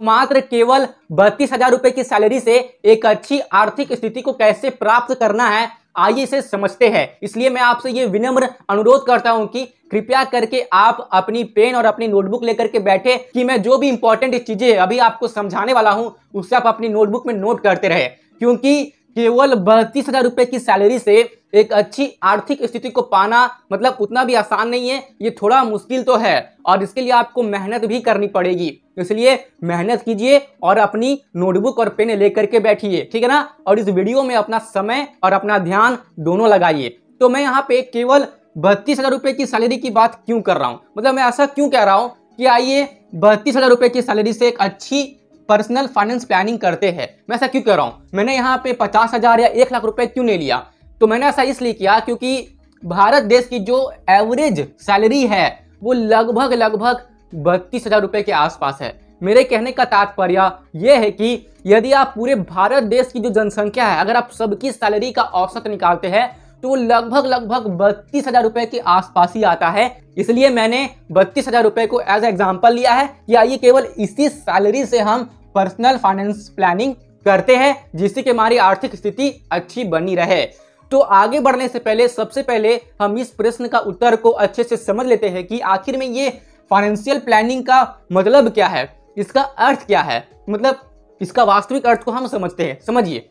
मात्र केवल 32,000 रुपए की सैलरी से एक अच्छी आर्थिक स्थिति को कैसे प्राप्त करना है, आइए इसे समझते हैं। इसलिए मैं आपसे ये विनम्र अनुरोध करता हूं कि कृपया करके आप अपनी पेन और अपनी नोटबुक लेकर के बैठे कि मैं जो भी इंपॉर्टेंट चीजें अभी आपको समझाने वाला हूं उससे आप अपनी नोटबुक में नोट करते रहे, क्योंकि केवल 32,000 रुपए की सैलरी से एक अच्छी आर्थिक स्थिति को पाना मतलब उतना भी आसान नहीं है, ये थोड़ा मुश्किल तो है और इसके लिए आपको मेहनत भी करनी पड़ेगी। इसलिए मेहनत कीजिए और अपनी नोटबुक और पेन लेकर के बैठिए, ठीक है ना, और इस वीडियो में अपना समय और अपना ध्यान दोनों लगाइए। तो मैं यहाँ पे केवल 32,000 रुपए की सैलरी की बात क्यों कर रहा हूँ, मतलब मैं ऐसा क्यों कह रहा हूँ कि आइए 32,000 रुपए की सैलरी से एक अच्छी पर्सनल फाइनेंस प्लानिंग करते हैं। मैं ऐसा क्यों कर रहा हूं, मैंने यहाँ पे 50,000 या 1 लाख रुपए क्यों नहीं लिया, तो मैंने ऐसा इसलिए किया क्योंकि भारत देश की जो एवरेज सैलरी है वो लगभग 32,000 रुपए के आसपास है। मेरे कहने का तात्पर्य यह है कि यदि आप पूरे भारत देश की जो जनसंख्या है, अगर आप सबकी सैलरी का औसत निकालते हैं तो वो लगभग 32,000 रुपए के आसपास ही आता है। इसलिए मैंने 32,000 रुपए को एज एग्जाम्पल लिया है कि आइए केवल इसी सैलरी से हम पर्सनल फाइनेंस प्लानिंग करते हैं जिससे कि हमारी आर्थिक स्थिति अच्छी बनी रहे। तो आगे बढ़ने से पहले सबसे पहले हम इस प्रश्न का उत्तर को अच्छे से समझ लेते हैं कि आखिर में ये फाइनेंशियल प्लानिंग का मतलब क्या है, इसका अर्थ क्या है, मतलब इसका वास्तविक अर्थ को हम समझते हैं। समझिए,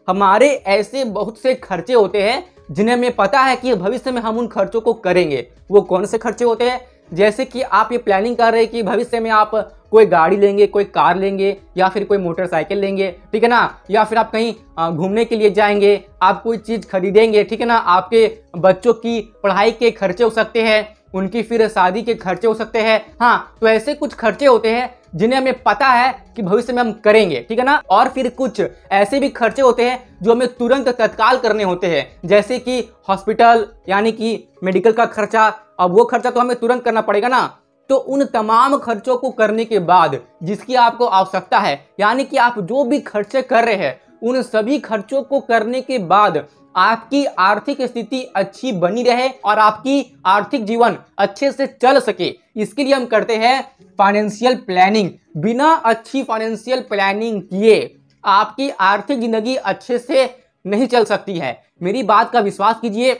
हमारे ऐसे बहुत से खर्चे होते हैं जिन्हें हमें पता है कि भविष्य में हम उन खर्चों को करेंगे। वो कौन से खर्चे होते हैं, जैसे कि आप ये प्लानिंग कर रहे हैं कि भविष्य में आप कोई गाड़ी लेंगे, कोई कार लेंगे या फिर कोई मोटरसाइकिल लेंगे, ठीक है ना, या फिर आप कहीं घूमने के लिए जाएंगे, आप कोई चीज़ खरीदेंगे, ठीक है ना, आपके बच्चों की पढ़ाई के खर्चे हो सकते हैं, उनकी फिर शादी के खर्चे हो सकते हैं। हाँ, तो ऐसे कुछ खर्चे होते हैं जिन्हें हमें पता है कि भविष्य में हम करेंगे, ठीक है ना। और फिर कुछ ऐसे भी खर्चे होते हैं जो हमें तुरंत तत्काल करने होते हैं, जैसे कि हॉस्पिटल यानी कि मेडिकल का खर्चा। अब वो खर्चा तो हमें तुरंत करना पड़ेगा ना। तो उन तमाम खर्चों को करने के बाद जिसकी आपको आवश्यकता है, यानी कि आप जो भी खर्चे कर रहे हैं उन सभी खर्चों को करने के बाद आपकी आर्थिक स्थिति अच्छी बनी रहे और आपकी आर्थिक जीवन अच्छे से चल सके, इसके लिए हम करते हैं फाइनेंशियल प्लानिंग। बिना अच्छी फाइनेंशियल प्लानिंग किए आपकी आर्थिक जिंदगी अच्छे से नहीं चल सकती है। मेरी बात का विश्वास कीजिए,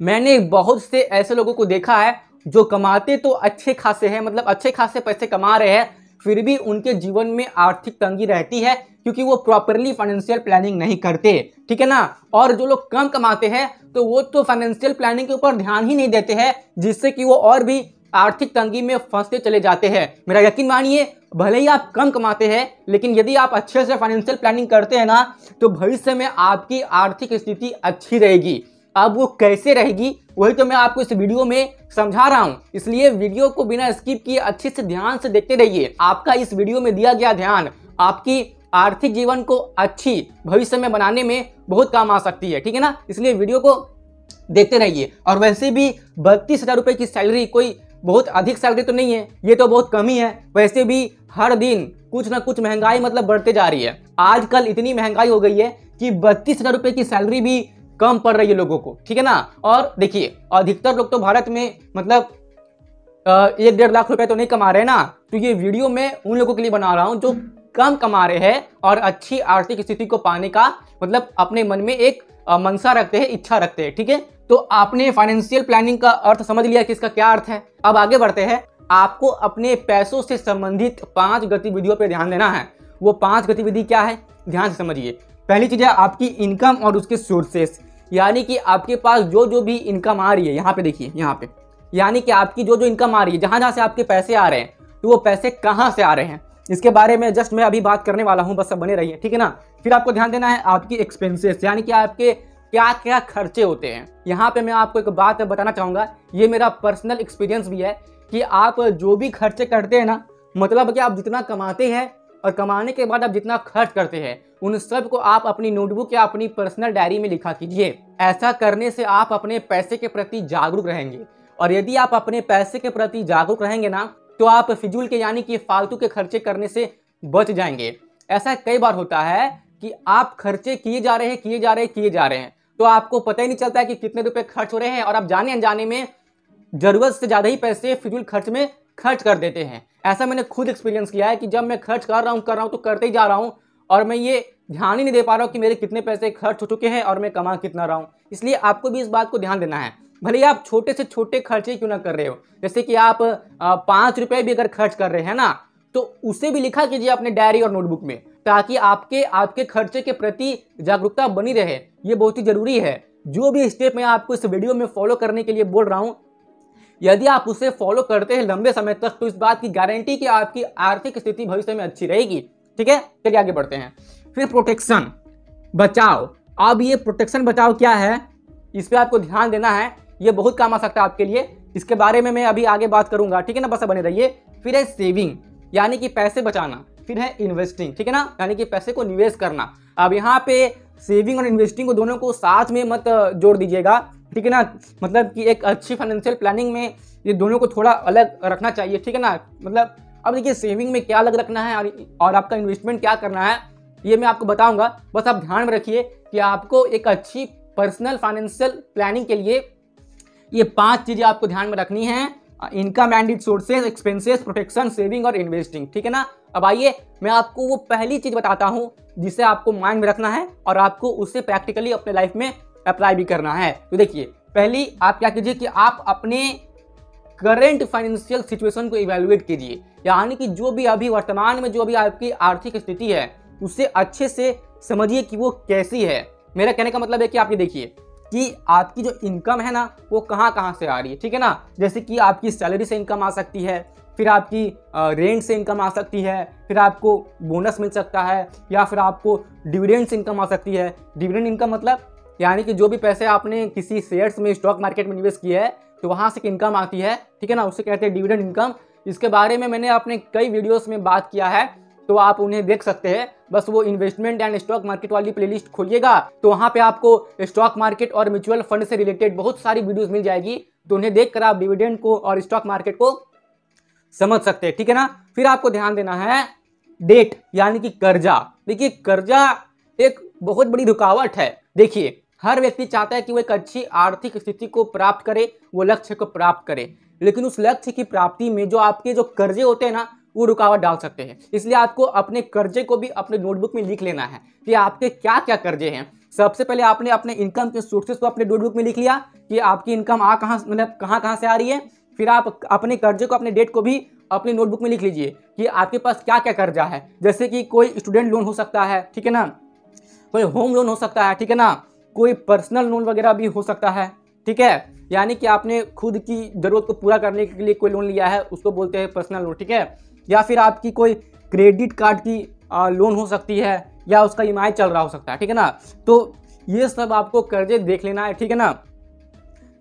मैंने बहुत से ऐसे लोगों को देखा है जो कमाते तो अच्छे खासे हैं, मतलब अच्छे खासे पैसे कमा रहे हैं, फिर भी उनके जीवन में आर्थिक तंगी रहती है क्योंकि वो प्रॉपरली फाइनेंशियल प्लानिंग नहीं करते, ठीक है ना। और जो लोग कम कमाते हैं तो वो तो फाइनेंशियल प्लानिंग के ऊपर ध्यान ही नहीं देते हैं, जिससे कि वो और भी आर्थिक तंगी में फंसते चले जाते हैं। मेरा यकीन मानिए, भले ही आप कम कमाते हैं लेकिन यदि आप अच्छे से फाइनेंशियल प्लानिंग करते हैं ना तो भविष्य में आपकी आर्थिक स्थिति अच्छी रहेगी। अब वो कैसे रहेगी वही तो मैं आपको इस वीडियो में समझा रहा हूं, इसलिए वीडियो को बिना स्किप किए अच्छे से ध्यान से देखते रहिए। आपका इस वीडियो में दिया गया ध्यान आपकी आर्थिक जीवन को अच्छी भविष्य में बनाने में बहुत काम आ सकती है, ठीक है ना। इसलिए वीडियो को देखते रहिए। और वैसे भी 32,000 रुपए की सैलरी कोई बहुत अधिक सैलरी तो नहीं है, ये तो बहुत कम ही है। वैसे भी हर दिन कुछ ना कुछ महंगाई मतलब बढ़ते जा रही है। आजकल इतनी महंगाई हो गई है कि 32,000 रुपए की सैलरी भी कम पड़ रही है लोगों को, ठीक है ना। और देखिए, अधिकतर लोग तो भारत में मतलब 1-1.5 लाख रुपए तो नहीं कमा रहे ना। तो ये वीडियो मैं उन लोगों के लिए बना रहा हूं जो कम कमा रहे हैं और अच्छी आर्थिक स्थिति को पाने का मतलब अपने मन में एक मनसा रखते हैं, इच्छा रखते हैं, ठीक है। तो आपने फाइनेंशियल प्लानिंग का अर्थ समझ लिया कि इसका क्या अर्थ है। अब आगे बढ़ते हैं। आपको अपने पैसों से संबंधित 5 गतिविधियों पर ध्यान देना है। वो 5 गतिविधि क्या है, ध्यान से समझिए। पहली चीज है आपकी इनकम और उसके सोर्सेस, यानी कि आपके पास जो भी इनकम आ रही है, यहाँ पे देखिए, यहाँ पे यानी कि आपकी जो इनकम आ रही है, जहाँ से आपके पैसे आ रहे हैं, तो वो पैसे कहाँ से आ रहे हैं, इसके बारे में जस्ट मैं अभी बात करने वाला हूँ, बस सब बने रहिए, ठीक है ना। फिर आपको ध्यान देना है आपकी एक्सपेंसेस, यानी कि आपके क्या क्या खर्चे होते हैं। यहाँ पे मैं आपको एक बात बताना चाहूँगा, ये मेरा पर्सनल एक्सपीरियंस भी है कि आप जो भी खर्चे करते हैं ना, मतलब कि आप जितना कमाते हैं और कमाने के बाद आप जितना खर्च करते हैं उन सब को आप अपनी नोटबुक या अपनी पर्सनल डायरी में लिखा कीजिए। ऐसा करने से आप अपने पैसे के प्रति जागरूक रहेंगे, और यदि आप अपने पैसे के प्रति जागरूक रहेंगे ना तो आप फिजूल के यानी कि फालतू के खर्चे करने से बच जाएंगे। ऐसा कई बार होता है कि आप खर्चे किए जा रहे हैं तो आपको पता ही नहीं चलता है कि कितने रुपए खर्च हो रहे हैं, और आप जाने अनजाने में जरूरत से ज्यादा ही पैसे फिजूल खर्च में खर्च कर देते हैं। ऐसा मैंने खुद एक्सपीरियंस किया है कि जब मैं खर्च कर रहा हूँ तो करते ही जा रहा हूँ और मैं ये ध्यान ही नहीं दे पा रहा हूँ कि मेरे कितने पैसे खर्च हो चुके हैं और मैं कमा कितना रहा हूँ। इसलिए आपको भी इस बात को ध्यान देना है, भले ही आप छोटे से छोटे खर्चे क्यों ना कर रहे हो। जैसे कि आप 5 रुपये भी अगर खर्च कर रहे हैं ना, तो उसे भी लिखा कीजिए अपने डायरी और नोटबुक में, ताकि आपके खर्चे के प्रति जागरूकता बनी रहे। ये बहुत ही जरूरी है। जो भी स्टेप मैं आपको इस वीडियो में फॉलो करने के लिए बोल रहा हूँ, यदि आप उसे फॉलो करते हैं लंबे समय तक, तो इस बात की गारंटी कि आपकी आर्थिक स्थिति भविष्य में अच्छी रहेगी। ठीक है, चलिए आगे बढ़ते हैं। फिर प्रोटेक्शन, बचाव। अब ये प्रोटेक्शन बचाव क्या है, इस पर आपको ध्यान देना है। ये बहुत काम आ सकता है आपके लिए, इसके बारे में मैं अभी आगे बात करूंगा। ठीक है ना, बस बने रहिए। फिर है सेविंग, यानी कि पैसे बचाना। फिर है इन्वेस्टिंग, ठीक है ना, यानी कि पैसे को निवेश करना। अब यहाँ पे सेविंग और इन्वेस्टिंग को दोनों को साथ में मत जोड़ दीजिएगा, ठीक है ना। मतलब कि एक अच्छी फाइनेंशियल प्लानिंग में ये दोनों को थोड़ा अलग रखना चाहिए, ठीक है ना। मतलब अब देखिए सेविंग में क्या अलग रखना है और आपका इन्वेस्टमेंट क्या करना है, ये मैं आपको बताऊंगा। बस आप ध्यान में रखिए कि आपको एक अच्छी पर्सनल फाइनेंशियल प्लानिंग के लिए ये 5 चीजें आपको ध्यान में रखनी है: income and it's sources, expenses, protection, saving और इन्वेस्टिंग। ठीक है ना। अब आइए मैं आपको वो पहली चीज बताता हूं जिसे आपको माइंड में रखना है और आपको उसे प्रैक्टिकली अपने लाइफ में अप्लाई भी करना है। तो देखिए, पहली आप क्या कीजिए कि आप अपने करंट फाइनेंशियल सिचुएशन को इवैल्यूएट कीजिए, यानी कि जो भी अभी वर्तमान में जो भी आपकी आर्थिक स्थिति है उसे अच्छे से समझिए कि वो कैसी है। मेरा कहने का मतलब है कि आप ये देखिए कि आपकी जो इनकम है ना वो कहाँ से आ रही है, ठीक है ना। जैसे कि आपकी सैलरी से इनकम आ सकती है, फिर आपकी रेंट से इनकम आ सकती है, फिर आपको बोनस मिल सकता है, या फिर आपको डिविडेंड से इनकम आ सकती है। डिविडेंड इनकम मतलब यानी कि जो भी पैसे आपने किसी शेयर्स में, स्टॉक मार्केट में निवेश किया है तो वहाँ से इनकम आती है, ठीक है ना, उसे कहते हैं डिविडेंड इनकम। इसके बारे में मैंने अपने कई वीडियोस में बात किया है, तो आप उन्हें देख सकते हैं। बस वो इन्वेस्टमेंट एंड स्टॉक मार्केट वाली प्लेलिस्ट खोलिएगा तो वहाँ पे आपको स्टॉक मार्केट और म्यूचुअल फंड से रिलेटेड बहुत सारी वीडियोस मिल जाएगी, तो उन्हें देखकर आप डिविडेंड को और स्टॉक मार्केट को समझ सकते हैं, ठीक है ना। फिर आपको ध्यान देना है डेट, यानी कि कर्जा। देखिए, कर्जा एक बहुत बड़ी रुकावट है। देखिए, हर व्यक्ति चाहता है कि वो एक अच्छी आर्थिक स्थिति को प्राप्त करे, वो लक्ष्य को प्राप्त करे, लेकिन उस लक्ष्य की प्राप्ति में जो आपके जो कर्जे होते हैं ना वो रुकावट डाल सकते हैं। इसलिए आपको अपने कर्जे को भी अपने नोटबुक में लिख लेना है कि आपके क्या क्या कर्जे हैं। सबसे पहले आपने अपने इनकम के सोर्सेस को अपने नोटबुक में लिख लिया कि आपकी इनकम कहाँ से आ रही है। फिर आप अपने कर्जे को, अपने डेट को भी अपनी नोटबुक में लिख लीजिए कि आपके पास क्या क्या कर्जा है। जैसे कि कोई स्टूडेंट लोन हो सकता है, ठीक है ना, कोई होम लोन हो सकता है, ठीक है ना, कोई पर्सनल लोन वगैरह भी हो सकता है, ठीक है। यानी कि आपने खुद की जरूरत को पूरा करने के लिए कोई लोन लिया है, उसको बोलते हैं पर्सनल लोन, ठीक है। या फिर आपकी कोई क्रेडिट कार्ड की लोन हो सकती है, या उसका EMI चल रहा हो सकता है, ठीक है ना। तो ये सब आपको कर्जे देख लेना है, ठीक है ना।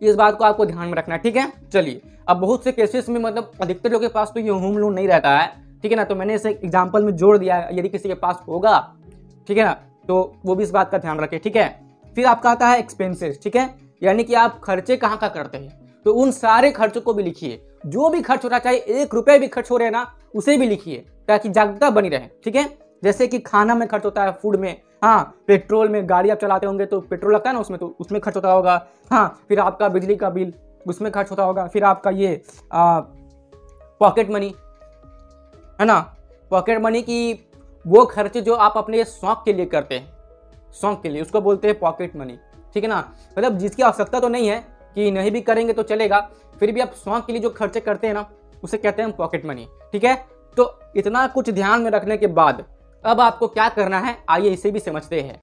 इस बात को आपको ध्यान में रखना है, ठीक है। चलिए, अब बहुत से केसेस में मतलब अधिकतर लोगों के पास तो ये होम लोन नहीं रहता है, ठीक है ना, तो मैंने इसे एग्जाम्पल में जोड़ दिया है। यदि किसी के पास होगा, ठीक है ना, तो वो भी इस बात का ध्यान रखें, ठीक है। फिर आपका आता है एक्सपेंसेस, ठीक है, यानी कि आप खर्चे कहाँ करते हैं, तो उन सारे खर्चों को भी लिखिए। जो भी खर्च हो रहा है, चाहे 1 रुपये भी खर्च हो रहे हैं ना, उसे भी लिखिए ताकि जागरूकता बनी रहे, ठीक है। जैसे कि खाना में खर्च होता है, फूड में, हाँ, पेट्रोल में, गाड़ी आप चलाते होंगे तो पेट्रोल लगता है ना उसमें, तो उसमें खर्च होता होगा, हाँ। फिर आपका बिजली का बिल, उसमें खर्च होता होगा। फिर आपका ये पॉकेट मनी है ना, पॉकेट मनी की वो खर्चे जो आप अपने शौक के लिए करते हैं, शौक के लिए, उसको बोलते हैं पॉकेट मनी, ठीक है ना। मतलब जिसकी आवश्यकता तो नहीं है कि नहीं भी करेंगे तो चलेगा, फिर भी आप शौक के लिए जो खर्चे करते हैं ना उसे कहते हैं पॉकेट मनी, ठीक है। तो इतना कुछ ध्यान में रखने के बाद अब आपको क्या करना है, आइए इसे भी समझते हैं।